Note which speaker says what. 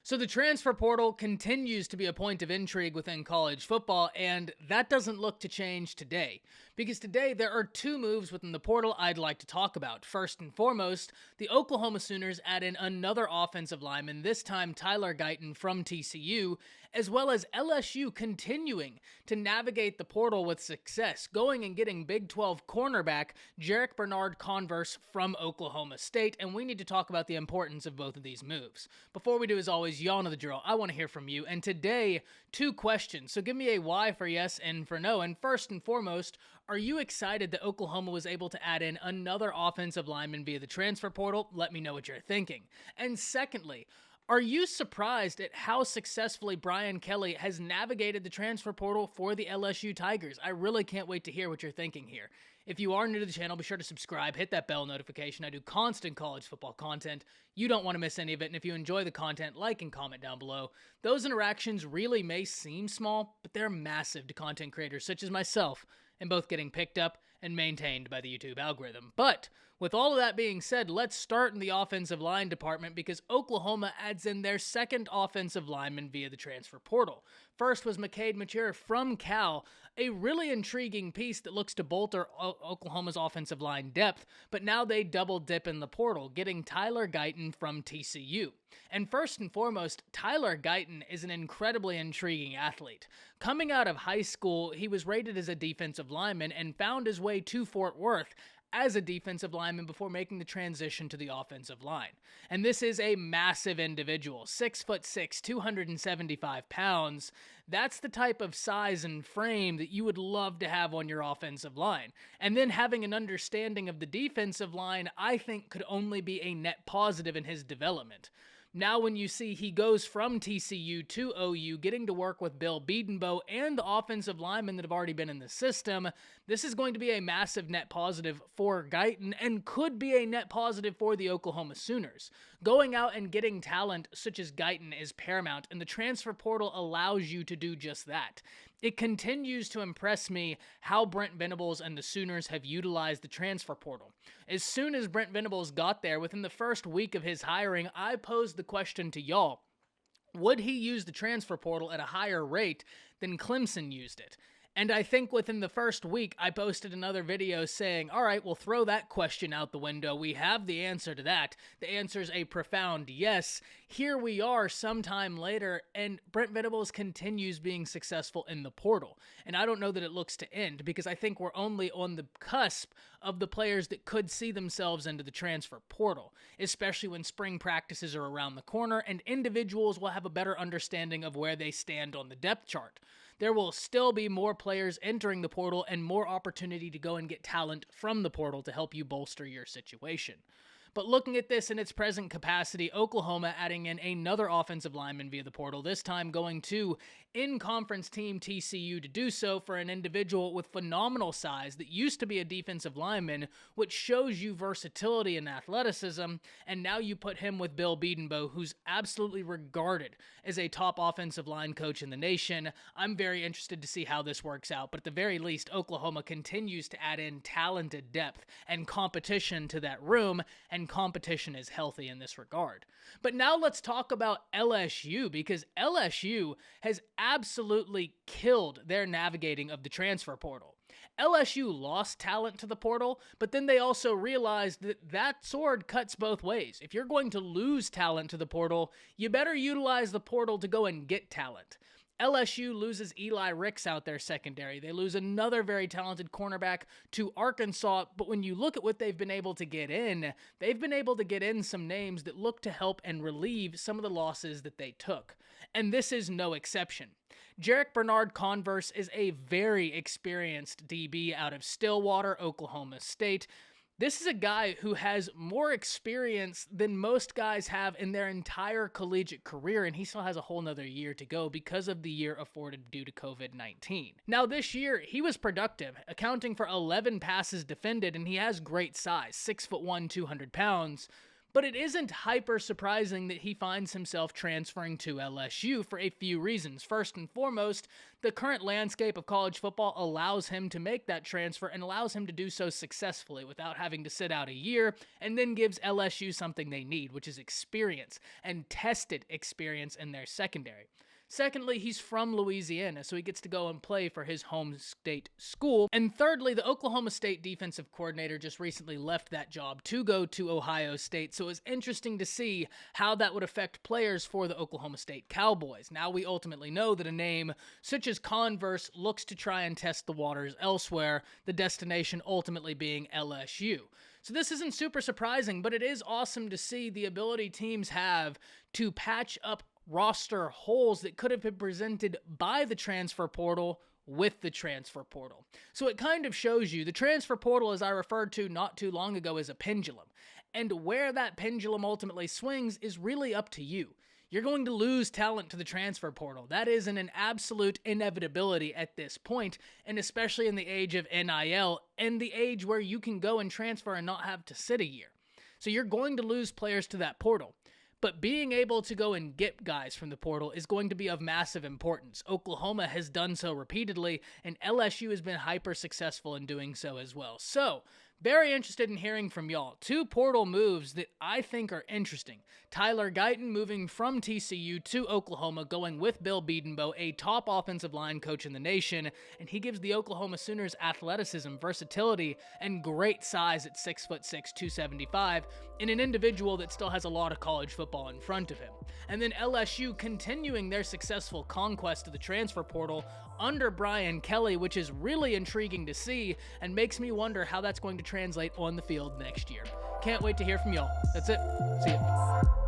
Speaker 1: So the transfer portal continues to be a point of intrigue within college football, and that doesn't look to change today. Because today there are two moves within the portal I'd like to talk about. First and foremost, the Oklahoma Sooners add in another offensive lineman, this time Tyler Guyton from TCU, as well as LSU continuing to navigate the portal with success, going and getting Big 12 cornerback Jarek Bernard-Converse from Oklahoma State, and we need to talk about the importance of both of these moves. Before we do, as always, y'all know the drill. I want to hear from you, and today, two questions. So give me a why for yes and for no. And first and foremost, are you excited that Oklahoma was able to add in another offensive lineman via the transfer portal? Let me know what you're thinking. And secondly, are you surprised at how successfully Brian Kelly has navigated the transfer portal for the LSU Tigers? I really can't wait to hear what you're thinking here. If you are new to the channel, be sure to subscribe, hit that bell notification. I do constant college football content. You don't want to miss any of it, and if you enjoy the content, like and comment down below. Those interactions really may seem small, but they're massive to content creators such as myself, and both getting picked up and maintained by the YouTube algorithm. But with all of that being said, let's start in the offensive line department because Oklahoma adds in their second offensive lineman via the transfer portal. First was McCade Mature from Cal, a really intriguing piece that looks to bolster Oklahoma's offensive line depth, but now they double dip in the portal, getting Tyler Guyton from TCU. And first and foremost, Tyler Guyton is an incredibly intriguing athlete. Coming out of high school, he was rated as a defensive lineman and found his way to Fort Worth as a defensive lineman before making the transition to the offensive line. And this is a massive individual, 6'6", 275 pounds. That's the type of size and frame that you would love to have on your offensive line. And then having an understanding of the defensive line, I think could only be a net positive in his development. Now when you see he goes from TCU to OU, getting to work with Bill Bedenbaugh and the offensive linemen that have already been in the system, this is going to be a massive net positive for Guyton and could be a net positive for the Oklahoma Sooners. Going out and getting talent such as Guyton is paramount, and the transfer portal allows you to do just that. It continues to impress me how Brent Venables and the Sooners have utilized the transfer portal. As soon as Brent Venables got there, within the first week of his hiring, I posed the question to y'all, would he use the transfer portal at a higher rate than Clemson used it? And I think within the first week, I posted another video saying, all right, we'll throw that question out the window. We have the answer to that. The answer is a profound yes. Here we are sometime later, and Brent Venables continues being successful in the portal. And I don't know that it looks to end because I think we're only on the cusp of the players that could see themselves into the transfer portal, especially when spring practices are around the corner and individuals will have a better understanding of where they stand on the depth chart. There will still be more players entering the portal and more opportunity to go and get talent from the portal to help you bolster your situation. But looking at this in its present capacity, Oklahoma adding in another offensive lineman via the portal, this time going to in-conference team TCU to do so for an individual with phenomenal size that used to be a defensive lineman, which shows you versatility and athleticism, and now you put him with Bill Bedenbaugh, who's absolutely regarded as a top offensive line coach in the nation. I'm very interested to see how this works out, but at the very least, Oklahoma continues to add in talented depth and competition to that room, and competition is healthy in this regard. But now let's talk about LSU, because LSU has absolutely killed their navigating of the transfer portal. LSU lost talent to the portal, but then they also realized that that sword cuts both ways. If you're going to lose talent to the portal, you better utilize the portal to go and get talent. LSU loses Eli Ricks out their secondary. They lose another very talented cornerback to Arkansas, but when you look at what they've been able to get in, they've been able to get in some names that look to help and relieve some of the losses that they took. And this is no exception. Jarek Bernard-Converse is a very experienced DB out of Stillwater, Oklahoma State. This is a guy who has more experience than most guys have in their entire collegiate career, and he still has a whole nother year to go because of the year afforded due to COVID-19. Now, this year, he was productive, accounting for 11 passes defended, and he has great size, 6'1", 200 pounds. But it isn't hyper surprising that he finds himself transferring to LSU for a few reasons. First and foremost, the current landscape of college football allows him to make that transfer and allows him to do so successfully without having to sit out a year, and then gives LSU something they need, which is experience and tested experience in their secondary. Secondly, he's from Louisiana, so he gets to go and play for his home state school. And thirdly, the Oklahoma State defensive coordinator just recently left that job to go to Ohio State, so it was interesting to see how that would affect players for the Oklahoma State Cowboys. Now we ultimately know that a name such as Converse looks to try and test the waters elsewhere, the destination ultimately being LSU. So this isn't super surprising, but it is awesome to see the ability teams have to patch up roster holes that could have been presented by the transfer portal with the transfer portal. So it kind of shows you the transfer portal, as I referred to not too long ago, is a pendulum. And where that pendulum ultimately swings is really up to you. You're going to lose talent to the transfer portal. That is an absolute inevitability at this point, and especially in the age of NIL and the age where you can go and transfer and not have to sit a year. So you're going to lose players to that portal. But being able to go and get guys from the portal is going to be of massive importance. Oklahoma has done so repeatedly, and LSU has been hyper successful in doing so as well. So, very interested in hearing from y'all. Two portal moves that I think are interesting. Tyler Guyton moving from TCU to Oklahoma, going with Bill Bedenbaugh, a top offensive line coach in the nation, and he gives the Oklahoma Sooners athleticism, versatility, and great size at 6'6", 275, in an individual that still has a lot of college football in front of him. And then LSU continuing their successful conquest of the transfer portal under Brian Kelly, which is really intriguing to see and makes me wonder how that's going to translate on the field next year. Can't wait to hear from y'all. That's it. See ya.